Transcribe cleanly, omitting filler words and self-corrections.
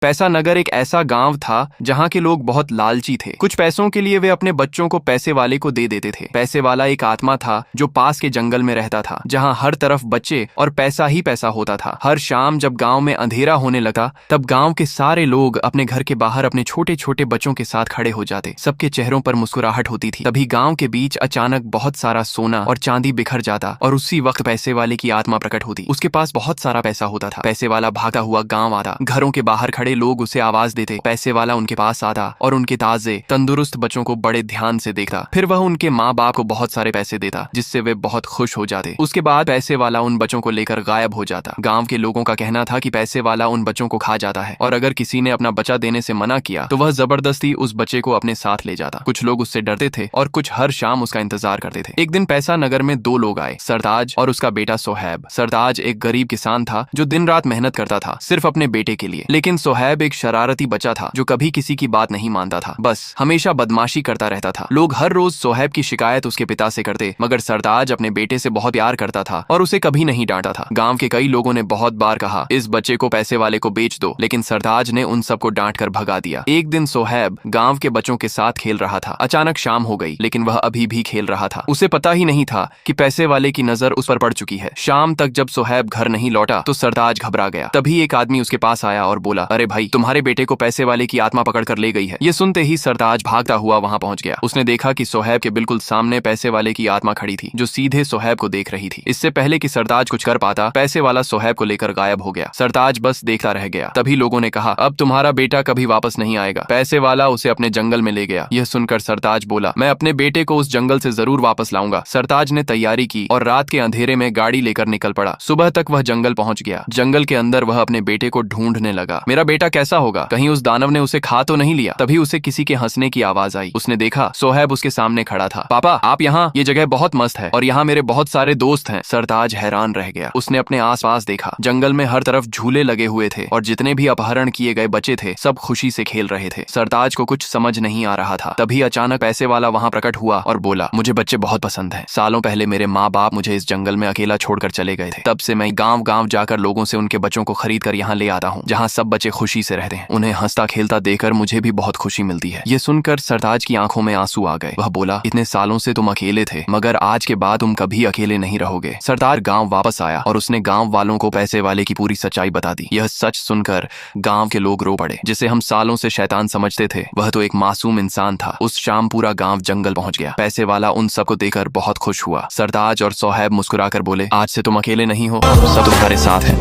पैसा नगर एक ऐसा गांव था जहां के लोग बहुत लालची थे। कुछ पैसों के लिए वे अपने बच्चों को पैसे वाले को दे देते थे। पैसे वाला एक आत्मा था जो पास के जंगल में रहता था, जहां हर तरफ बच्चे और पैसा ही पैसा होता था। हर शाम जब गांव में अंधेरा होने लगा, तब गांव के सारे लोग अपने घर के बाहर अपने छोटे छोटे बच्चों के साथ खड़े हो जाते। सबके चेहरों पर मुस्कुराहट होती थी। तभी गांव के बीच अचानक बहुत सारा सोना और चांदी बिखर जाता और उसी वक्त पैसे वाले की आत्मा प्रकट होती। उसके पास बहुत सारा पैसा होता था। पैसे वाला भागा हुआ गांव आता। घरों के बाहर खड़े लोग उसे आवाज देते। पैसे वाला उनके पास आता और उनके ताजे तंदुरुस्त बच्चों को बड़े ध्यान से देखता। फिर वह उनके माँ बाप को बहुत सारे पैसे देता, जिससे वे बहुत खुश हो जाते। उसके बाद पैसे वाला उन बच्चों को लेकर गायब हो जाता। गांव के लोगों का कहना था कि पैसे वाला उन बच्चों को खा जाता है और अगर किसी ने अपना बच्चा देने से मना किया तो वह जबरदस्ती उस बच्चे को अपने साथ ले जाता। कुछ लोग उससे डरते थे और कुछ हर शाम उसका इंतजार करते थे। एक दिन पैसा नगर में दो लोग आए, सरताज और उसका बेटा सोहैब। सरताज एक गरीब किसान था जो दिन रात मेहनत करता था सिर्फ अपने बेटे के लिए, लेकिन सोहैब एक शरारती बच्चा था जो कभी किसी की बात नहीं मानता था, बस हमेशा बदमाशी करता रहता था। लोग हर रोज सोहैब की शिकायत उसके पिता से करते, मगर सरताज अपने बेटे से बहुत प्यार करता था और उसे कभी नहीं डांटा था। गांव के कई लोगों ने बहुत बार कहा इस बच्चे को पैसे वाले को बेच दो, लेकिन सरताज ने उन सबको डांट कर भगा दिया। एक दिन सोहैब गांव के बच्चों के साथ खेल रहा था। अचानक शाम हो गई, लेकिन वह अभी भी खेल रहा था। उसे पता ही नहीं था कि पैसे वाले की नजर उस पर पड़ चुकी है। शाम तक जब सोहैब घर नहीं लौटा तो सरताज घबरा गया। तभी एक आदमी उसके पास आया और बोला, अरे भाई, तुम्हारे बेटे को पैसे वाले की आत्मा पकड़ कर ले गई है। ये सुनते ही सरताज भागता हुआ वहां पहुंच गया। उसने देखा कि सोहैब के बिल्कुल सामने पैसे वाले की आत्मा खड़ी थी, जो सीधे सोहैब को देख रही थी। इससे पहले कि सरताज कुछ कर पाता, पैसे वाला सोहैब को लेकर गायब हो गया। सरताज बस देखता रह गया। तभी लोगों ने कहा, अब तुम्हारा बेटा कभी वापस नहीं आएगा। पैसे वाला उसे अपने जंगल में ले गया। यह सुनकर सरताज बोला, मैं अपने बेटे को उस जंगल से जरूर वापस लाऊंगा। सरताज ने तैयारी की और रात के अंधेरे में गाड़ी लेकर निकल पड़ा। सुबह तक वह जंगल पहुंच गया। जंगल के अंदर वह अपने बेटे को ढूंढने लगा। मेरा बेटा कैसा होगा, कहीं उस दानव ने उसे खा तो नहीं लिया। तभी उसे किसी के हंसने की आवाज आई। उसने देखा सोहैब उसके सामने खड़ा था। पापा, आप यहाँ? ये जगह बहुत मस्त है और यहाँ मेरे बहुत सारे दोस्त हैं। सरताज हैरान रह गया। उसने अपने आसपास देखा। जंगल में हर तरफ झूले लगे हुए थे और जितने भी अपहरण किए गए बच्चे थे सब खुशी से खेल रहे थे। सरताज को कुछ समझ नहीं आ रहा था। तभी अचानक पैसे वाला वहां प्रकट हुआ और बोला, मुझे बच्चे बहुत पसंद हैं। सालों पहले मेरे माँ बाप मुझे इस जंगल में अकेला छोड़कर चले गए थे। तब से मैं गांव गांव जाकर लोगों से उनके बच्चों को खरीद कर यहाँ ले आता हूँ, जहाँ सब बच्चे खुशी से रहते हैं। उन्हें हंसता खेलता देखकर मुझे भी बहुत खुशी मिलती है। ये सुनकर सरताज की आंखों में आंसू आ गए। वह बोला, इतने सालों से तुम अकेले थे, मगर आज के बाद तुम कभी अकेले नहीं रहोगे। सरताज गांव वापस आया और उसने गांव वालों को पैसे वाले की पूरी सच्चाई बता दी। यह सच सुनकर गांव के लोग रो पड़े। जिसे हम सालों से शैतान समझते थे, वह तो एक मासूम इंसान था। उस शाम पूरा गांव जंगल पहुंच गया। पैसे वाला उन सबको देखकर बहुत खुश हुआ। सरताज और सोहैब मुस्कुराकर बोले, आज से तुम अकेले नहीं हो, सब तुम्हारे साथ हैं।